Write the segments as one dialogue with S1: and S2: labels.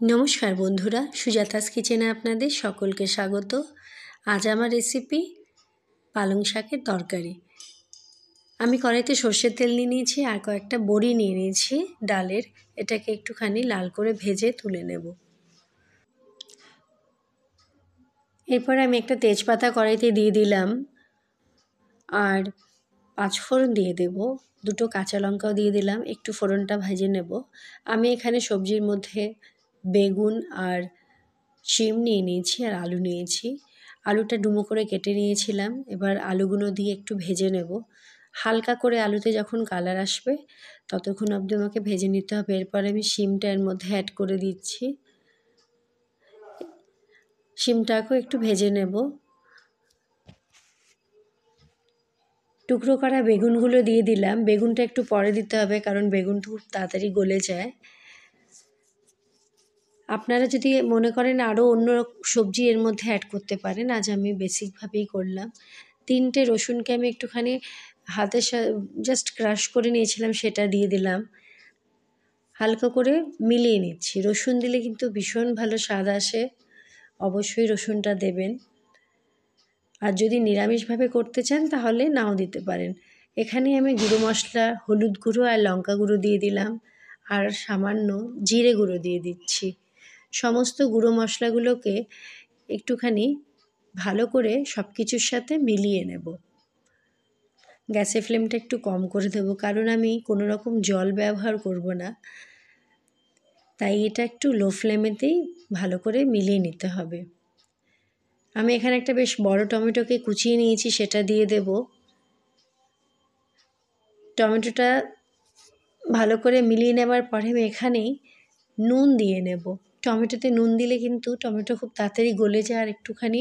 S1: নমস্কার বন্ধুরা, সুজাতাস কিচেনে আপনাদের সকলকে স্বাগত। আজ আমার রেসিপি পালং শাকের তরকারি। আমি কড়াইতে সর্ষের তেল নিয়ে নিয়েছি আর কয়েকটা বড়ি নিয়ে নিয়েছি ডালের। এটাকে একটুখানি লাল করে ভেজে তুলে নেব। এরপর আমি একটা তেজপাতা কড়াইতে দিয়ে দিলাম আর 5 ফোড়ন দিয়ে দেব, 2টো কাঁচা লঙ্কাও দিয়ে দিলাম। একটু ফোড়নটা ভেজে নেব। আমি এখানে সবজির মধ্যে বেগুন আর শিম নিয়ে নিয়েছি আর আলু নিয়েছি। আলুটা ডুমো করে কেটে নিয়েছিলাম। এবার আলুগুলো দিয়ে একটু ভেজে নেব। হালকা করে আলুতে যখন কালার আসবে ততক্ষণ অবধি আমাকে ভেজে নিতে হবে। এরপর আমি শিমটা এর মধ্যে অ্যাড করে দিচ্ছি। শিমটাকেও একটু ভেজে নেব। টুকরো করা বেগুনগুলো দিয়ে দিলাম। বেগুনটা একটু পরে দিতে হবে কারণ বেগুন খুব তাড়াতাড়ি গলে যায়। আপনারা যদি মনে করেন আরও অন্য সবজি এর মধ্যে অ্যাড করতে পারেন। আজ আমি বেসিকভাবেই করলাম। 3টে রসুনকে আমি একটুখানি হাতে জাস্ট ক্রাশ করে নিয়েছিলাম, সেটা দিয়ে দিলাম। হালকা করে মিলিয়ে নিচ্ছি। রসুন দিলে কিন্তু ভীষণ ভালো স্বাদ আসে, অবশ্যই রসুনটা দেবেন। আর যদি নিরামিষভাবে করতে চান তাহলে নাও দিতে পারেন। এখানে আমি গুঁড়ো মশলা, হলুদ গুঁড়ো আর লঙ্কা গুঁড়ো দিয়ে দিলাম আর সামান্য জিরে গুঁড়ো দিয়ে দিচ্ছি। সমস্ত গুঁড়ো মশলাগুলোকে একটুখানি ভালো করে সব কিছুর সাথে মিলিয়ে নেব। গ্যাসের ফ্লেমটা একটু কম করে দেবো কারণ আমি কোনো রকম জল ব্যবহার করব না, তাই এটা একটু লো ফ্লেমেতেই ভালো করে মিলিয়ে নিতে হবে। আমি এখানে একটা বেশ বড় টমেটোকে কুচিয়ে নিয়েছি, সেটা দিয়ে দেব। টমেটোটা ভালো করে মিলিয়ে নেবার পরে আমি এখানেই নুন দিয়ে নেব। টমেটোতে নুন দিলে কিন্তু টমেটো খুব তাড়াতাড়ি গলে যায় আর একটুখানি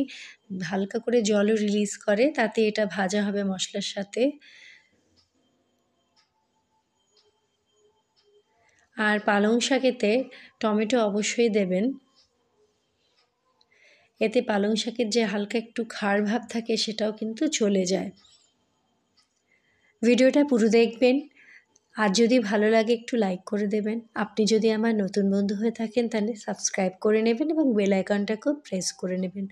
S1: হালকা করে জলও রিলিজ করে, তাতে এটা ভাজা হবে মশলার সাথে। আর পালং শাকেতে টমেটো অবশ্যই দেবেন। এতে পালং শাকের যে হালকা একটু খাড় ভাব থাকে সেটাও কিন্তু চলে যায়। ভিডিওটা পুরো দেখবেন। আর যদি ভালো লাগে একটু লাইক করে দেবেন। আপনি যদি আমার নতুন বন্ধু হয়ে থাকেন তাহলে সাবস্ক্রাইব করে নেবেন এবং বেল আইকনটাকেও প্রেস করে নেবেন।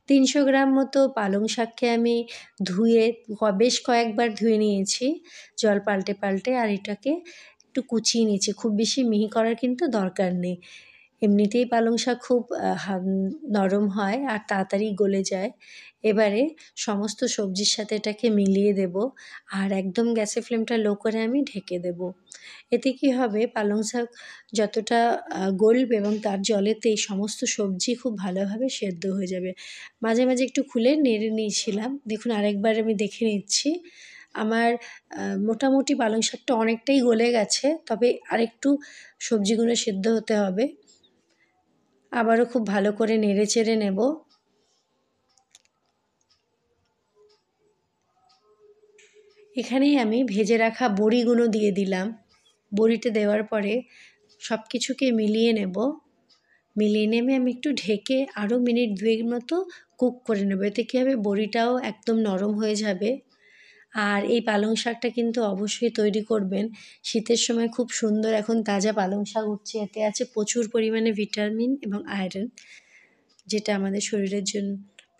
S1: 300 গ্রাম মতো পালং শাককে আমি ধুয়ে বেশ কয়েকবার ধুয়ে নিয়েছি জল পাল্টে পাল্টে, আর এটাকে একটু কুচিয়ে নিয়েছি। খুব বেশি মিহি করার কিন্তু দরকার নেই। এমনিতেই পালং শাক খুব নরম হয় আর তাড়াতাড়ি গলে যায়। এবারে সমস্ত সবজির সাথে এটাকে মিলিয়ে দেব আর একদম গ্যাসের ফ্লেমটা লো করে আমি ঢেকে দেব। এতে কি হবে, পালং শাক যতটা গলবে এবং তার জলেতেই সমস্ত সবজি খুব ভালোভাবে সেদ্ধ হয়ে যাবে। মাঝে মাঝে একটু খুলে নেড়ে নিয়েছিলাম। দেখুন আরেকবার আমি দেখে নিচ্ছি। আমার মোটামুটি পালং শাকটা অনেকটাই গলে গেছে, তবে আরেকটু সবজিগুলো সেদ্ধ হতে হবে। আবারও খুব ভালো করে নেড়ে চেড়ে নেব। এখানেই আমি ভেজে রাখা বড়িগুলো দিয়ে দিলাম। বড়িটা দেওয়ার পরে সব কিছুকে মিলিয়ে নেব। মিলিয়ে নেমে আমি একটু ঢেকে আরও মিনিট 2 মতো কুক করে নেব। এতে কী হবে, বড়িটাও একদম নরম হয়ে যাবে। আর এই পালং শাকটা কিন্তু অবশ্যই তৈরি করবেন। শীতের সময় খুব সুন্দর এখন তাজা পালং শাক উঠছে। এতে আছে প্রচুর পরিমাণে ভিটামিন এবং আয়রন, যেটা আমাদের শরীরের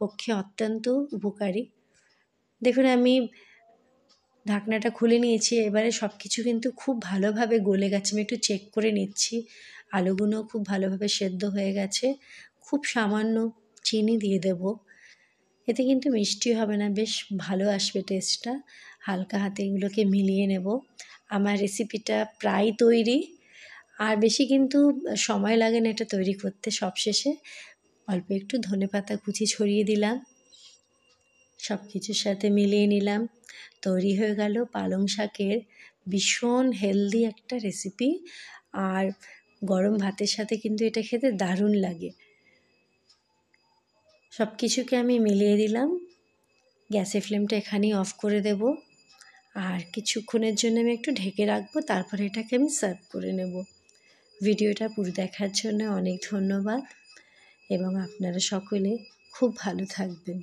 S1: পক্ষে অত্যন্ত উপকারী। দেখুন আমি ঢাকনাটা খুলে নিয়েছি। এবারে সব কিছু কিন্তু খুব ভালোভাবে গলে গেছে। আমি একটু চেক করে নিচ্ছি। আলুগুলো খুব ভালোভাবে সেদ্ধ হয়ে গেছে। খুব সামান্য চিনি দিয়ে দেব। এতে কিন্তু মিষ্টি হবে না, বেশ ভালো আসবে টেস্টটা। হালকা হাতে এগুলোকে মিলিয়ে নেব। আমার রেসিপিটা প্রায় তৈরি, আর বেশি কিন্তু সময় লাগে না এটা তৈরি করতে। সবশেষে অল্প একটু ধনেপাতা কুচি ছড়িয়ে দিলাম। সব কিছুর সাথে মিলিয়ে নিলাম। তৈরি হয়ে গেল পালং শাকের ভীষণ হেলদি একটা রেসিপি। আর গরম ভাতের সাথে কিন্তু এটা খেতে দারুণ লাগে। সব কিছুকে আমি মিলিয়ে দিলাম। গ্যাসের ফ্লেমটা এখানেই অফ করে দেব আর কিছুক্ষণের জন্য আমি একটু ঢেকে রাখবো, তারপরে এটাকে আমি সার্ভ করে নেব। ভিডিওটা পুরো দেখার জন্য অনেক ধন্যবাদ এবং আপনারা সকলে খুব ভালো থাকবেন।